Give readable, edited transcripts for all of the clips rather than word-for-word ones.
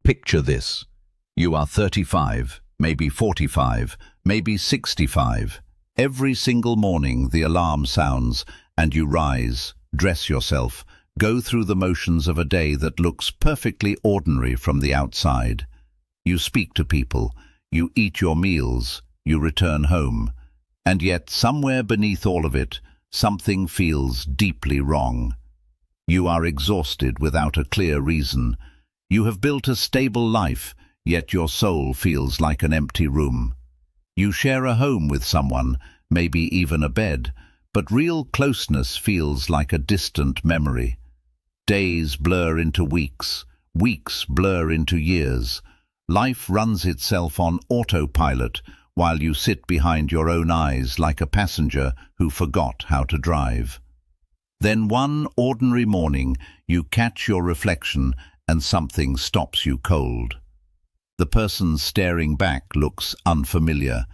Picture this. You are 35, maybe 45, maybe 65. Every single morning the alarm sounds and you rise, dress yourself, go through the motions of a day that looks perfectly ordinary from the outside. You speak to people, you eat your meals, you return home. And yet, somewhere beneath all of it, something feels deeply wrong. You are exhausted without a clear reason. You have built a stable life, yet your soul feels like an empty room. You share a home with someone, maybe even a bed, but real closeness feels like a distant memory. Days blur into weeks, weeks blur into years. Life runs itself on autopilot while you sit behind your own eyes like a passenger who forgot how to drive. Then one ordinary morning you catch your reflection and something stops you cold. The person staring back looks unfamiliar,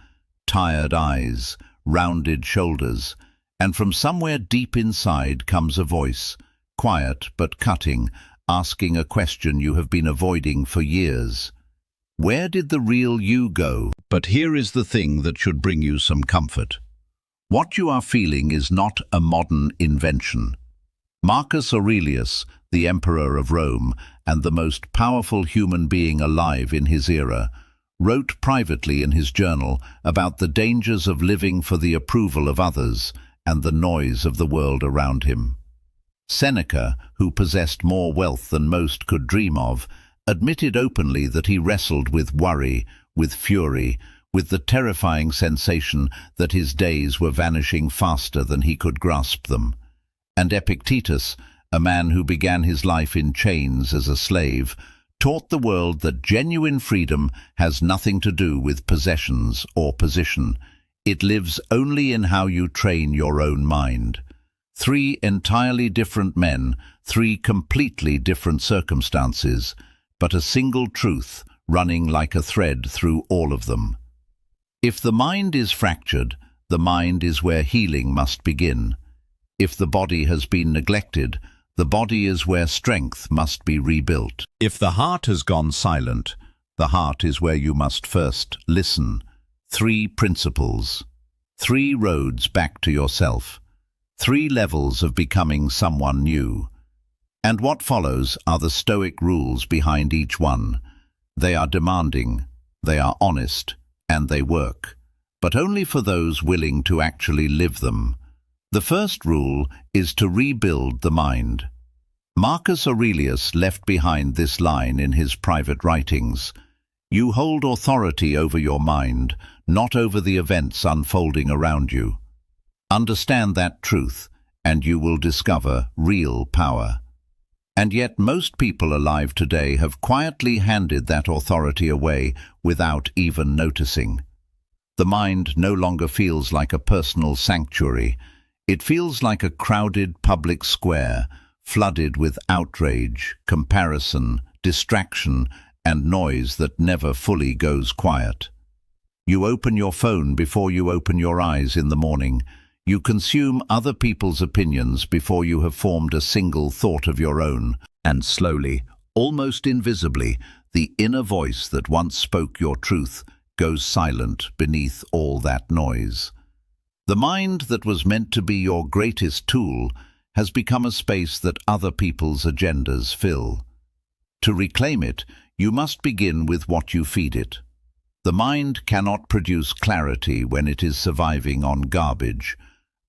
tired eyes, rounded shoulders, and from somewhere deep inside comes a voice, quiet but cutting, asking a question you have been avoiding for years. Where did the real you go? But here is the thing that should bring you some comfort. What you are feeling is not a modern invention. Marcus Aurelius, the emperor of Rome and the most powerful human being alive in his era, wrote privately in his journal about the dangers of living for the approval of others and the noise of the world around him. Seneca, who possessed more wealth than most could dream of, admitted openly that he wrestled with worry, with fury, with the terrifying sensation that his days were vanishing faster than he could grasp them. And Epictetus, a man who began his life in chains as a slave, taught the world that genuine freedom has nothing to do with possessions or position. It lives only in how you train your own mind. Three entirely different men, three completely different circumstances, but a single truth running like a thread through all of them. If the mind is fractured, the mind is where healing must begin. If the body has been neglected, the body is where strength must be rebuilt. If the heart has gone silent, the heart is where you must first listen. Three principles. Three roads back to yourself. Three levels of becoming someone new. And what follows are the Stoic rules behind each one. They are demanding, they are honest, and they work, but only for those willing to actually live them. The first rule is to rebuild the mind. Marcus Aurelius left behind this line in his private writings. You hold authority over your mind, not over the events unfolding around you. Understand that truth, and you will discover real power. And yet most people alive today have quietly handed that authority away without even noticing. The mind no longer feels like a personal sanctuary. It feels like a crowded public square, flooded with outrage, comparison, distraction, and noise that never fully goes quiet. You open your phone before you open your eyes in the morning. You consume other people's opinions before you have formed a single thought of your own. And slowly, almost invisibly, the inner voice that once spoke your truth goes silent beneath all that noise. The mind that was meant to be your greatest tool has become a space that other people's agendas fill. To reclaim it, you must begin with what you feed it. The mind cannot produce clarity when it is surviving on garbage.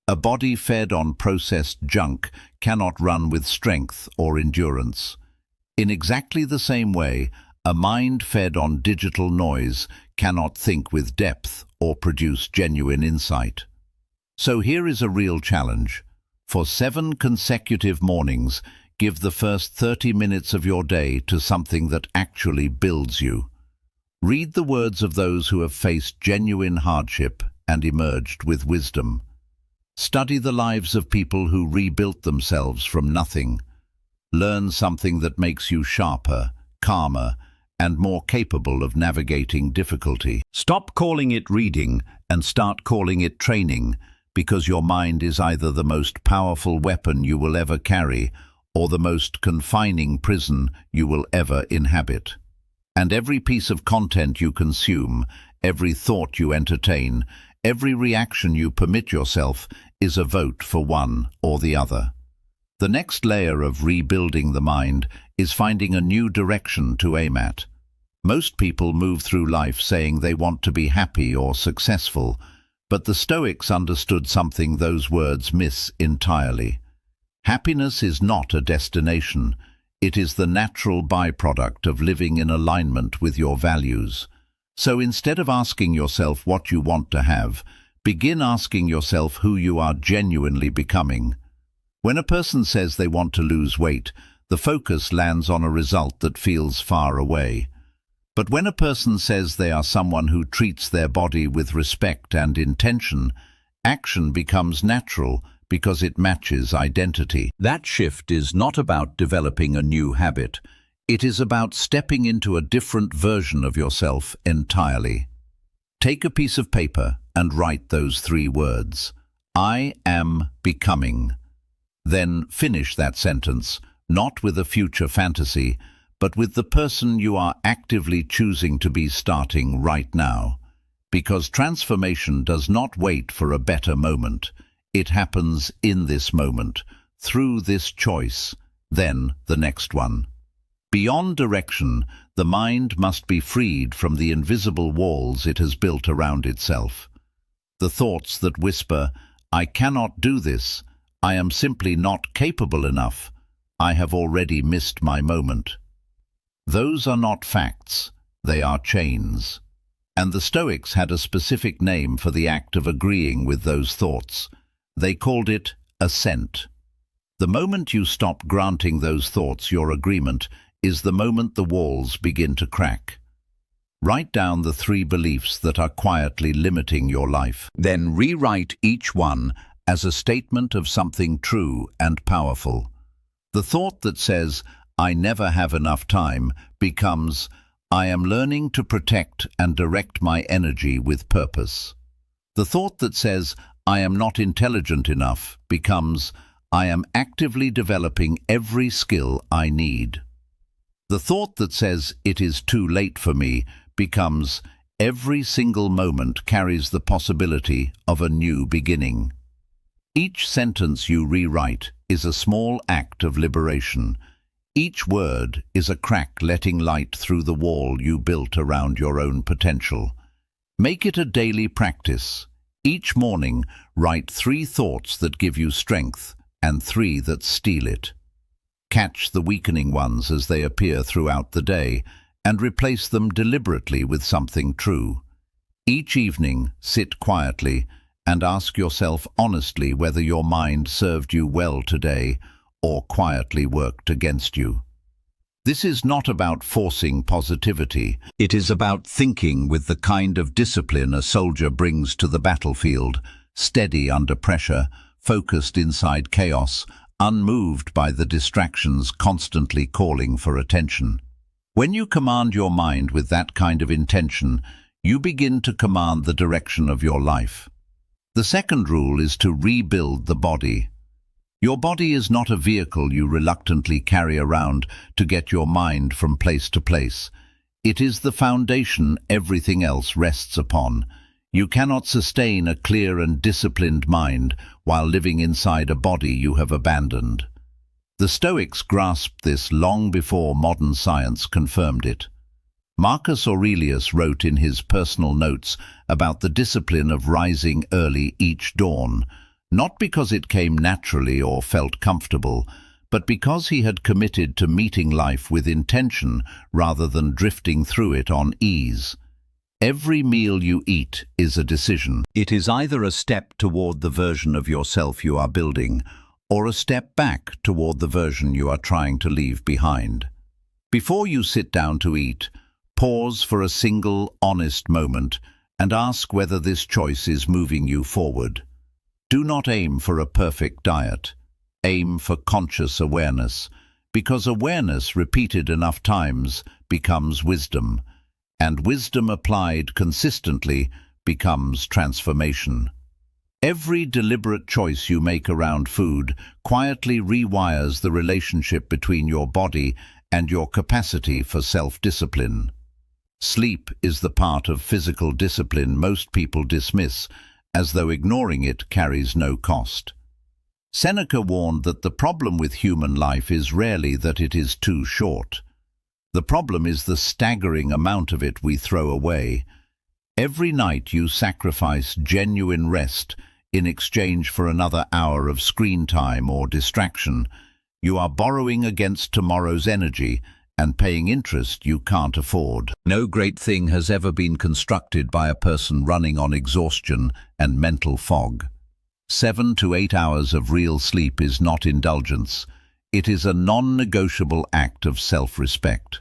A body fed on processed junk cannot run with strength or endurance. In exactly the same way, a mind fed on digital noise cannot think with depth or produce genuine insight. So here is a real challenge. For 7 consecutive mornings, give the first 30 minutes of your day to something that actually builds you. Read the words of those who have faced genuine hardship and emerged with wisdom. Study the lives of people who rebuilt themselves from nothing. Learn something that makes you sharper, calmer, and more capable of navigating difficulty. Stop calling it reading and start calling it training, because your mind is either the most powerful weapon you will ever carry or the most confining prison you will ever inhabit. And every piece of content you consume, every thought you entertain, every reaction you permit yourself is a vote for one or the other. The next layer of rebuilding the mind is finding a new direction to aim at. Most people move through life saying they want to be happy or successful, but the Stoics understood something those words miss entirely. Happiness is not a destination. It is the natural byproduct of living in alignment with your values. So instead of asking yourself what you want to have, begin asking yourself who you are genuinely becoming. When a person says they want to lose weight, the focus lands on a result that feels far away. But when a person says they are someone who treats their body with respect and intention, action becomes natural because it matches identity. That shift is not about developing a new habit. It is about stepping into a different version of yourself entirely. Take a piece of paper and write those 3 words. I am becoming. Then finish that sentence, not with a future fantasy, but with the person you are actively choosing to be starting right now. Because transformation does not wait for a better moment. It happens in this moment, through this choice, then the next one. Beyond direction, the mind must be freed from the invisible walls it has built around itself. The thoughts that whisper, I cannot do this, I am simply not capable enough, I have already missed my moment. Those are not facts, they are chains. And the Stoics had a specific name for the act of agreeing with those thoughts. They called it assent. The moment you stop granting those thoughts your agreement is the moment the walls begin to crack. Write down the 3 beliefs that are quietly limiting your life. Then rewrite each one as a statement of something true and powerful. The thought that says, I never have enough time, becomes, I am learning to protect and direct my energy with purpose. The thought that says, I am not intelligent enough, becomes, I am actively developing every skill I need. The thought that says, it is too late for me, becomes, every single moment carries the possibility of a new beginning. Each sentence you rewrite is a small act of liberation. Each word is a crack letting light through the wall you built around your own potential. Make it a daily practice. Each morning, write 3 thoughts that give you strength and 3 that steal it. Catch the weakening ones as they appear throughout the day and replace them deliberately with something true. Each evening, sit quietly and ask yourself honestly whether your mind served you well today or quietly worked against you. This is not about forcing positivity. It is about thinking with the kind of discipline a soldier brings to the battlefield, steady under pressure, focused inside chaos, unmoved by the distractions constantly calling for attention. When you command your mind with that kind of intention, you begin to command the direction of your life. The second rule is to rebuild the body. Your body is not a vehicle you reluctantly carry around to get your mind from place to place. It is the foundation everything else rests upon. You cannot sustain a clear and disciplined mind while living inside a body you have abandoned. The Stoics grasped this long before modern science confirmed it. Marcus Aurelius wrote in his personal notes about the discipline of rising early each dawn, not because it came naturally or felt comfortable, but because he had committed to meeting life with intention rather than drifting through it on ease. Every meal you eat is a decision. It is either a step toward the version of yourself you are building, or a step back toward the version you are trying to leave behind. Before you sit down to eat, pause for a single, honest moment and ask whether this choice is moving you forward. Do not aim for a perfect diet. Aim for conscious awareness, because awareness repeated enough times becomes wisdom, and wisdom applied consistently becomes transformation. Every deliberate choice you make around food quietly rewires the relationship between your body and your capacity for self-discipline. Sleep is the part of physical discipline most people dismiss, as though ignoring it carries no cost. Seneca warned that the problem with human life is rarely that it is too short. The problem is the staggering amount of it we throw away. Every night you sacrifice genuine rest in exchange for another hour of screen time or distraction. You are borrowing against tomorrow's energy and paying interest you can't afford. No great thing has ever been constructed by a person running on exhaustion and mental fog. 7 to 8 hours of real sleep is not indulgence. It is a non-negotiable act of self-respect.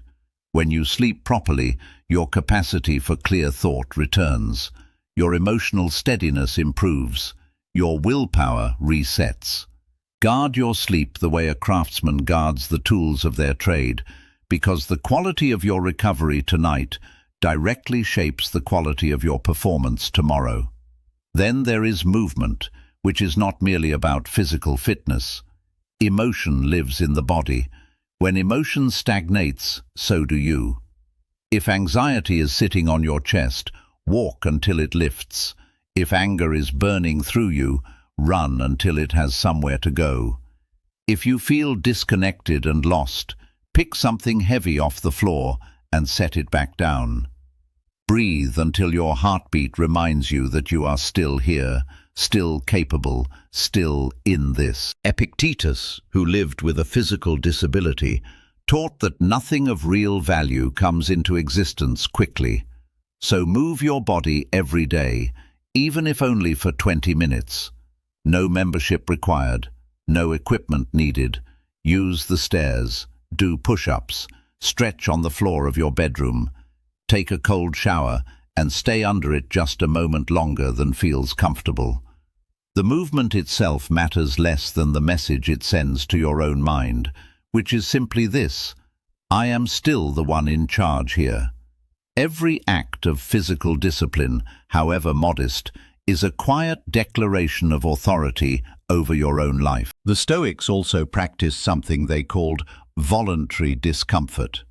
When you sleep properly, your capacity for clear thought returns. Your emotional steadiness improves. Your willpower resets. Guard your sleep the way a craftsman guards the tools of their trade, because the quality of your recovery tonight directly shapes the quality of your performance tomorrow. Then there is movement, which is not merely about physical fitness. Emotion lives in the body. When emotion stagnates, so do you. If anxiety is sitting on your chest, walk until it lifts. If anger is burning through you, run until it has somewhere to go. If you feel disconnected and lost, pick something heavy off the floor and set it back down. Breathe until your heartbeat reminds you that you are still here, still capable, still in this. Epictetus, who lived with a physical disability, taught that nothing of real value comes into existence quickly. So move your body every day, even if only for 20 minutes. No membership required, no equipment needed. Use the stairs, do push-ups, stretch on the floor of your bedroom, take a cold shower, and stay under it just a moment longer than feels comfortable. The movement itself matters less than the message it sends to your own mind, which is simply this: I am still the one in charge here. Every act of physical discipline, however modest, is a quiet declaration of authority over your own life. The Stoics also practiced something they called voluntary discomfort.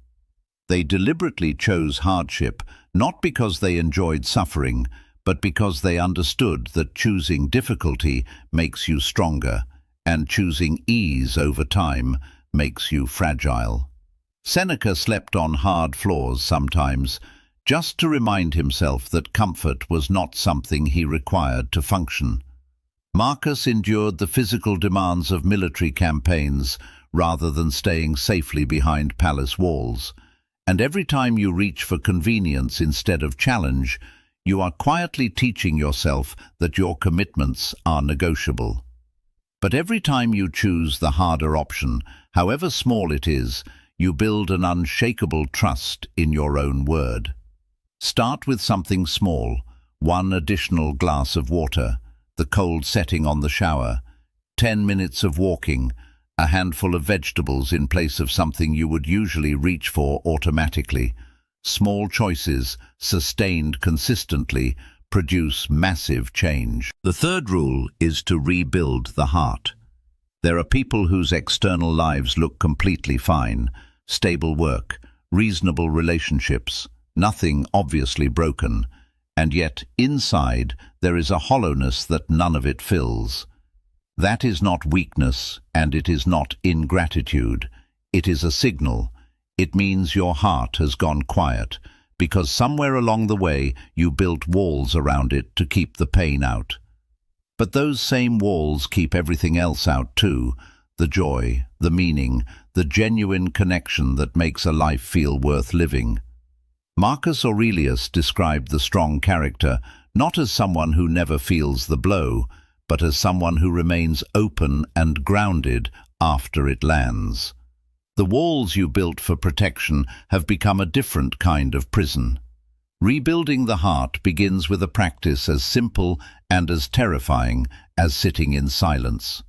They deliberately chose hardship, not because they enjoyed suffering, but because they understood that choosing difficulty makes you stronger, and choosing ease over time makes you fragile. Seneca slept on hard floors sometimes, just to remind himself that comfort was not something he required to function. Marcus endured the physical demands of military campaigns rather than staying safely behind palace walls. And every time you reach for convenience instead of challenge, you are quietly teaching yourself that your commitments are negotiable. But every time you choose the harder option, however small it is, you build an unshakable trust in your own word. Start with something small, one additional glass of water, the cold setting on the shower, 10 minutes of walking, a handful of vegetables in place of something you would usually reach for automatically. Small choices, sustained consistently, produce massive change. The third rule is to rebuild the heart. There are people whose external lives look completely fine: stable work, reasonable relationships, nothing obviously broken, and yet inside there is a hollowness that none of it fills. That is not weakness, and it is not ingratitude. It is a signal. It means your heart has gone quiet, because somewhere along the way you built walls around it to keep the pain out. But those same walls keep everything else out too: the joy, the meaning, the genuine connection that makes a life feel worth living. Marcus Aurelius described the strong character not as someone who never feels the blow, but as someone who remains open and grounded after it lands. The walls you built for protection have become a different kind of prison. Rebuilding the heart begins with a practice as simple and as terrifying as sitting in silence.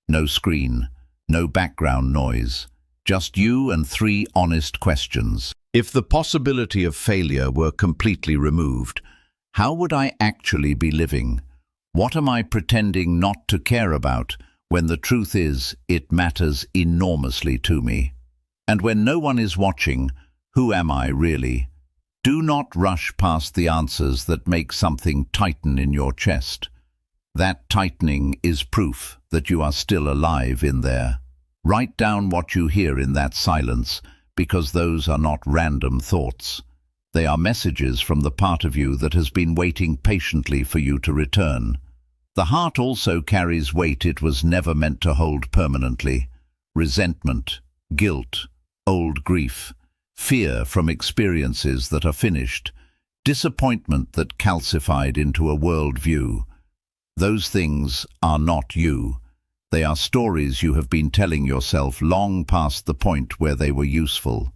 No screen, no background noise, just you and 3 honest questions. If the possibility of failure were completely removed, how would I actually be living? What am I pretending not to care about when the truth is it matters enormously to me? And when no one is watching, who am I really? Do not rush past the answers that make something tighten in your chest. That tightening is proof that you are still alive in there. Write down what you hear in that silence, because those are not random thoughts. They are messages from the part of you that has been waiting patiently for you to return. The heart also carries weight it was never meant to hold permanently. Resentment, guilt, old grief, fear from experiences that are finished, disappointment that calcified into a worldview. Those things are not you. They are stories you have been telling yourself long past the point where they were useful.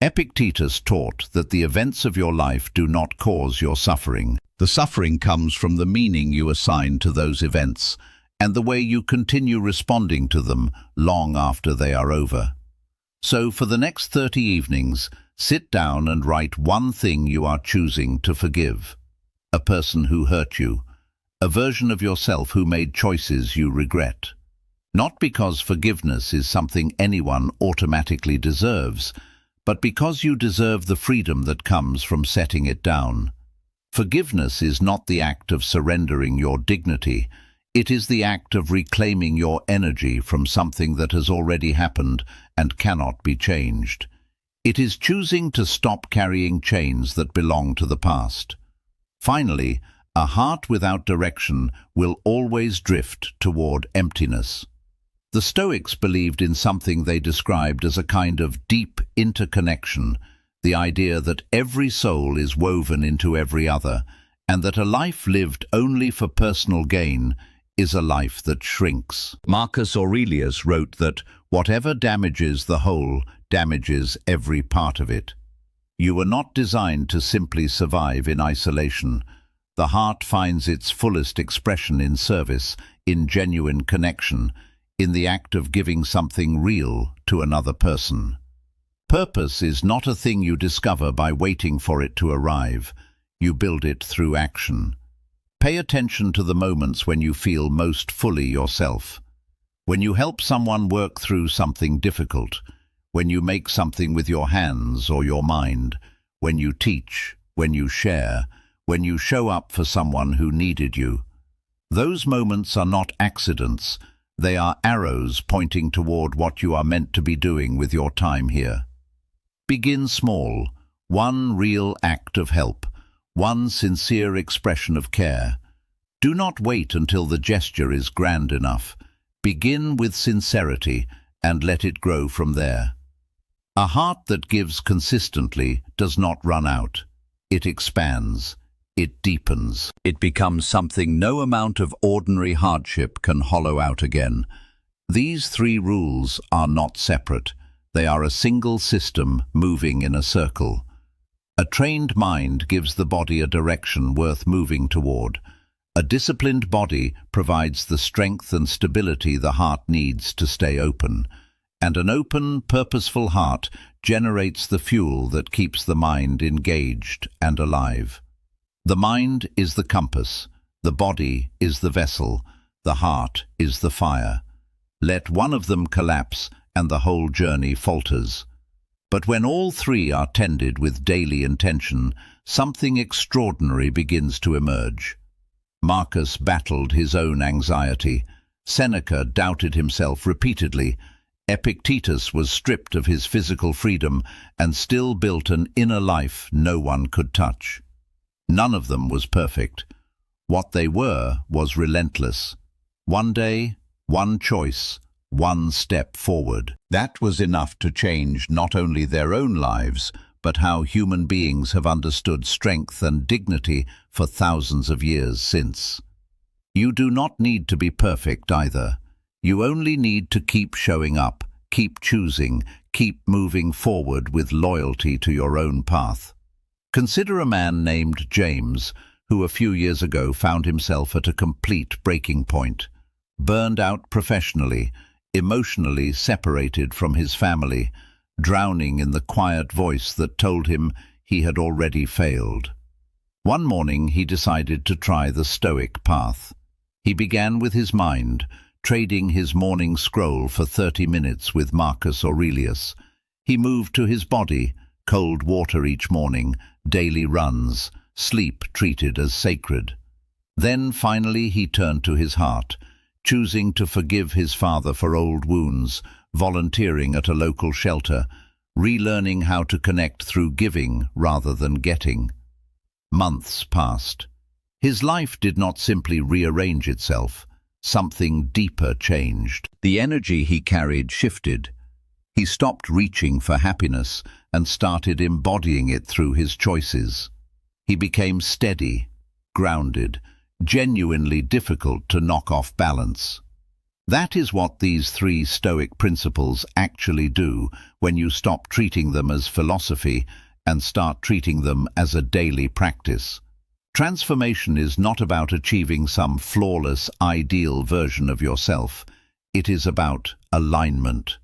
Epictetus taught that the events of your life do not cause your suffering. The suffering comes from the meaning you assign to those events and the way you continue responding to them long after they are over. So for the next 30 evenings, sit down and write one thing you are choosing to forgive. A person who hurt you. A version of yourself who made choices you regret. Not because forgiveness is something anyone automatically deserves, but because you deserve the freedom that comes from setting it down. Forgiveness is not the act of surrendering your dignity. It is the act of reclaiming your energy from something that has already happened and cannot be changed. It is choosing to stop carrying chains that belong to the past. Finally, a heart without direction will always drift toward emptiness. The Stoics believed in something they described as a kind of deep interconnection, the idea that every soul is woven into every other, and that a life lived only for personal gain is a life that shrinks. Marcus Aurelius wrote that whatever damages the whole damages every part of it. You were not designed to simply survive in isolation. The heart finds its fullest expression in service, in genuine connection, in the act of giving something real to another person. Purpose is not a thing you discover by waiting for it to arrive. You build it through action. Pay attention to the moments when you feel most fully yourself. When you help someone work through something difficult, when you make something with your hands or your mind, when you teach, when you share, when you show up for someone who needed you. Those moments are not accidents. They are arrows pointing toward what you are meant to be doing with your time here. Begin small, one real act of help, one sincere expression of care. Do not wait until the gesture is grand enough. Begin with sincerity and let it grow from there. A heart that gives consistently does not run out. It expands. It deepens. It becomes something no amount of ordinary hardship can hollow out again. These three rules are not separate. They are a single system moving in a circle. A trained mind gives the body a direction worth moving toward. A disciplined body provides the strength and stability the heart needs to stay open. And an open, purposeful heart generates the fuel that keeps the mind engaged and alive. The mind is the compass, the body is the vessel, the heart is the fire. Let one of them collapse and the whole journey falters. But when all three are tended with daily intention, something extraordinary begins to emerge. Marcus battled his own anxiety. Seneca doubted himself repeatedly. Epictetus was stripped of his physical freedom and still built an inner life no one could touch. None of them was perfect. What they were was relentless. One day, one choice, one step forward. That was enough to change not only their own lives, but how human beings have understood strength and dignity for thousands of years since. You do not need to be perfect either. You only need to keep showing up, keep choosing, keep moving forward with loyalty to your own path. Consider a man named James, who a few years ago found himself at a complete breaking point. Burned out professionally, emotionally separated from his family, drowning in the quiet voice that told him he had already failed. One morning he decided to try the Stoic path. He began with his mind, trading his morning scroll for 30 minutes with Marcus Aurelius. He moved to his body, cold water each morning, daily runs, sleep treated as sacred. Then finally he turned to his heart, choosing to forgive his father for old wounds, volunteering at a local shelter, relearning how to connect through giving rather than getting. Months passed. His life did not simply rearrange itself. Something deeper changed. The energy he carried shifted. He stopped reaching for happiness and started embodying it through his choices. He became steady, grounded, genuinely difficult to knock off balance. That is what these 3 Stoic principles actually do when you stop treating them as philosophy and start treating them as a daily practice. Transformation is not about achieving some flawless, ideal version of yourself. It is about alignment.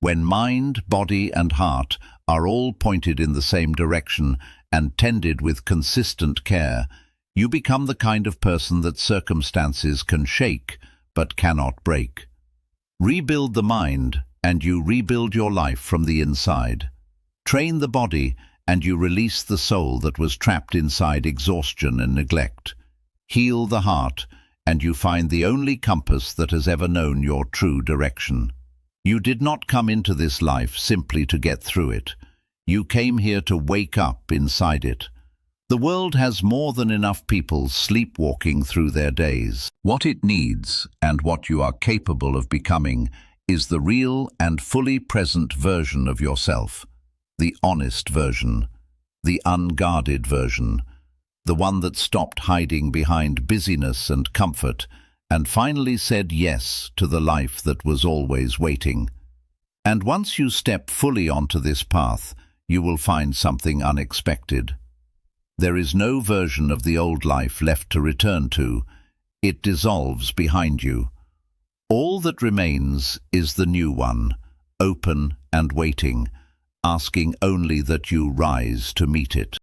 When mind, body, and heart are all pointed in the same direction and tended with consistent care, you become the kind of person that circumstances can shake but cannot break. Rebuild the mind, and you rebuild your life from the inside. Train the body, and you release the soul that was trapped inside exhaustion and neglect. Heal the heart, and you find the only compass that has ever known your true direction. You did not come into this life simply to get through it. You came here to wake up inside it. The world has more than enough people sleepwalking through their days. What it needs, and what you are capable of becoming, is the real and fully present version of yourself. The honest version, the unguarded version, the one that stopped hiding behind busyness and comfort and finally said yes to the life that was always waiting. And once you step fully onto this path, you will find something unexpected. There is no version of the old life left to return to. It dissolves behind you. All that remains is the new one, open and waiting, asking only that you rise to meet it.